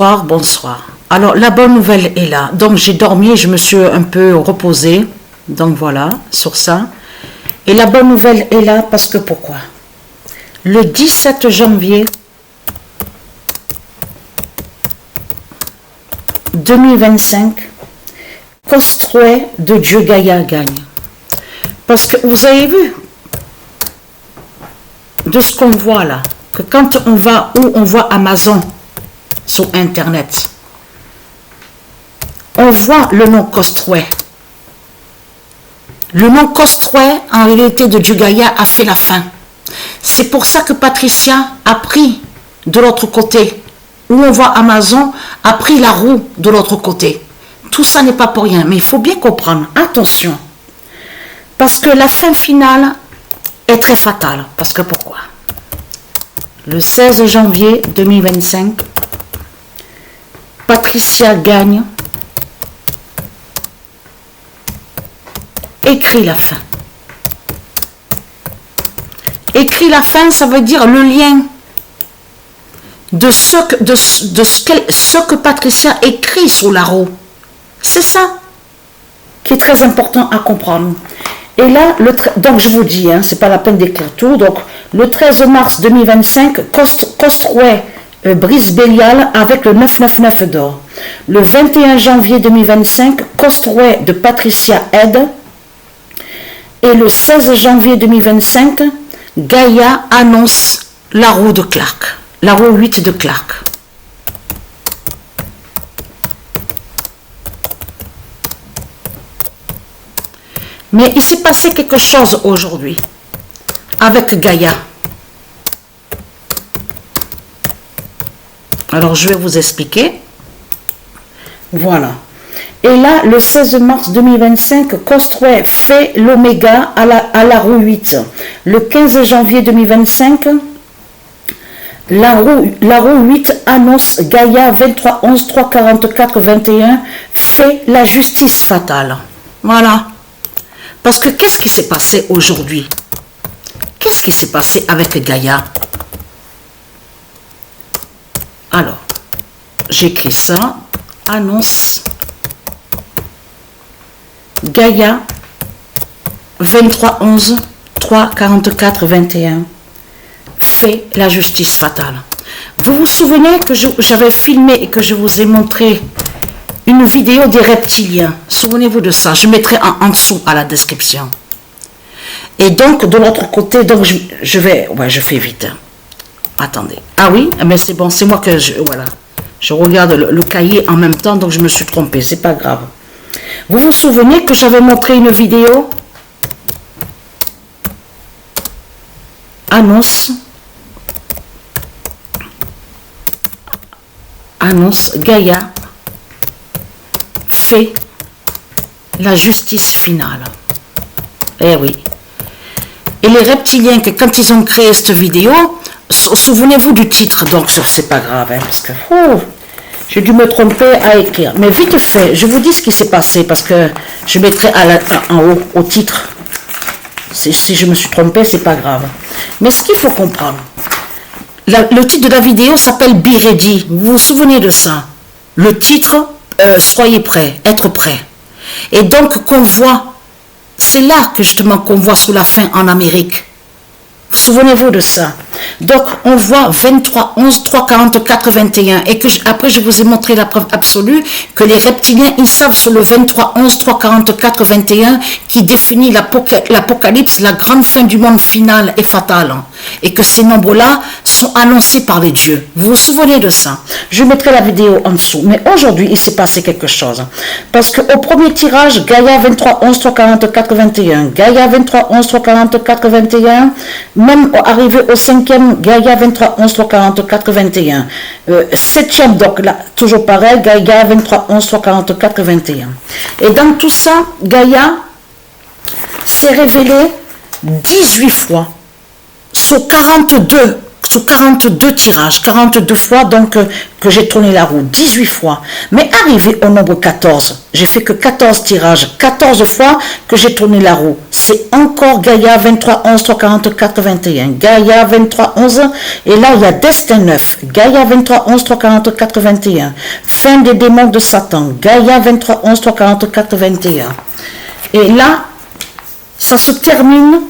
Bonsoir, bonsoir. Alors, la bonne nouvelle est là. Donc, j'ai dormi, je me suis un peu reposée. Donc, voilà, sur ça. Et la bonne nouvelle est là parce que pourquoi? Le 17 janvier 2025, Costroet de Dieu Gaïa gagne. Parce que vous avez vu, de ce qu'on voit là, que quand on va où on voit Amazon, sur internet, on voit le nom Costroet. Le nom Costroet, en réalité, de Dieu Gaïa a fait la fin. C'est pour ça que Patricia a pris de l'autre côté, où on voit Amazon, a pris la roue de l'autre côté. Tout ça n'est pas pour rien, mais il faut bien comprendre, attention, parce que la fin finale est très fatale. Parce que pourquoi? Le 16 janvier 2025, Patricia gagne, écrit la fin. Écrit la fin, ça veut dire le lien de ce que Patricia écrit sur la roue. C'est ça qui est très important à comprendre. Et là, donc je vous dis, hein, c'est pas la peine d'écrire tout. Donc le 13 mars 2025, Costroet brise Bélial avec le 999 d'or. Le 21 janvier 2025, Costroet de Patricia aide. Et le 16 janvier 2025, Gaïa annonce la roue de Clark, la roue 8 de Clark. Mais il s'est passé quelque chose aujourd'hui avec Gaïa. Alors je vais vous expliquer. Voilà. Et là, le 16 mars 2025, Costroet fait l'oméga à la roue 8. Le 15 janvier 2025, la roue 8 annonce Gaïa 23 11 3 44 21 fait la justice fatale. Voilà. Parce que qu'est-ce qui s'est passé aujourd'hui? Qu'est-ce qui s'est passé avec Gaïa? Alors, j'écris ça. Annonce Gaïa 23 11 3 44 21 fait la justice fatale. Vous vous souvenez que j'avais filmé et que je vous ai montré une vidéo des reptiliens? Souvenez-vous de ça. Je mettrai en dessous à la description. Et donc de l'autre côté, donc je fais vite. Attendez. Ah oui, mais c'est bon, c'est moi que voilà. Je regarde le cahier en même temps, donc je me suis trompée. C'est pas grave. Vous vous souvenez que j'avais montré une vidéo? Annonce Gaïa fait la justice finale. Eh oui. Et les reptiliens, que quand ils ont créé cette vidéo, souvenez-vous du titre, donc c'est pas grave, hein, parce que j'ai dû me tromper à écrire. Mais vite fait, je vous dis ce qui s'est passé, parce que je mettrai en haut, au titre. Si je me suis trompé, c'est pas grave. Mais ce qu'il faut comprendre, le titre de la vidéo s'appelle Be Ready. Vous vous souvenez de ça? Le titre, soyez prêts, être prêts. Et donc qu'on voit, c'est là que justement qu'on voit sous la fin en Amérique. Souvenez-vous de ça. Donc, on voit 23, 11, 3, 44, 21. Et que après, je vous ai montré la preuve absolue que les reptiliens, ils savent sur le 23, 11, 3, 44, 21 qui définit l'Apocalypse, la grande fin du monde finale et fatale. Et que ces nombres-là sont annoncés par les dieux. Vous vous souvenez de ça? Je mettrai la vidéo en dessous. Mais aujourd'hui, il s'est passé quelque chose. Parce qu'au premier tirage, Gaïa 23, 11, 3, 44, 21. Gaïa 23, 11, 3, 44, 21. Même arrivé au cinquième, Gaïa 23, 11, 3, 44, 21. Septième, donc là, toujours pareil, Gaïa 23, 11, 3, 44, 21. Et dans tout ça, Gaïa s'est révélé 18 fois sur 42 sous 42 tirages, 42 fois donc que j'ai tourné la roue, 18 fois. Mais arrivé au nombre 14, j'ai fait que 14 tirages, 14 fois que j'ai tourné la roue. C'est encore Gaïa 23 11 3 40 4 21. Gaïa 23 11 et là il y a Destin 9. Gaïa 23 11 3 40 4 21. Fin des démons de Satan. Gaïa 23 11 3 40 4 21. Et là, ça se termine.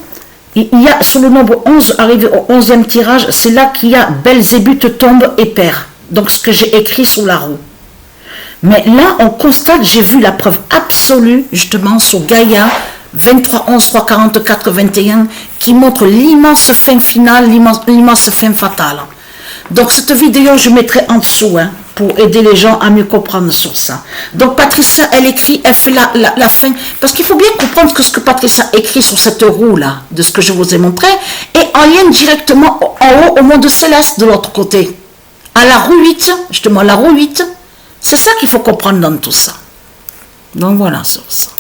Il y a sur le nombre 11, arrivé au 11e tirage, c'est là qu'il y a Belzébuth tombe et perd. Donc ce que j'ai écrit sur la roue. Mais là, on constate, j'ai vu la preuve absolue, justement, sur Gaïa 23 11 3 40 4 21, qui montre l'immense fin finale, l'immense fin fatale. Donc cette vidéo, je mettrai en dessous, hein, pour aider les gens à mieux comprendre sur ça. Donc Patricia, elle écrit, elle fait la fin, parce qu'il faut bien comprendre que ce que Patricia écrit sur cette roue-là, de ce que je vous ai montré, est en lien directement en haut au monde céleste de l'autre côté. À la roue 8, justement, la roue 8, c'est ça qu'il faut comprendre dans tout ça. Donc voilà sur ça.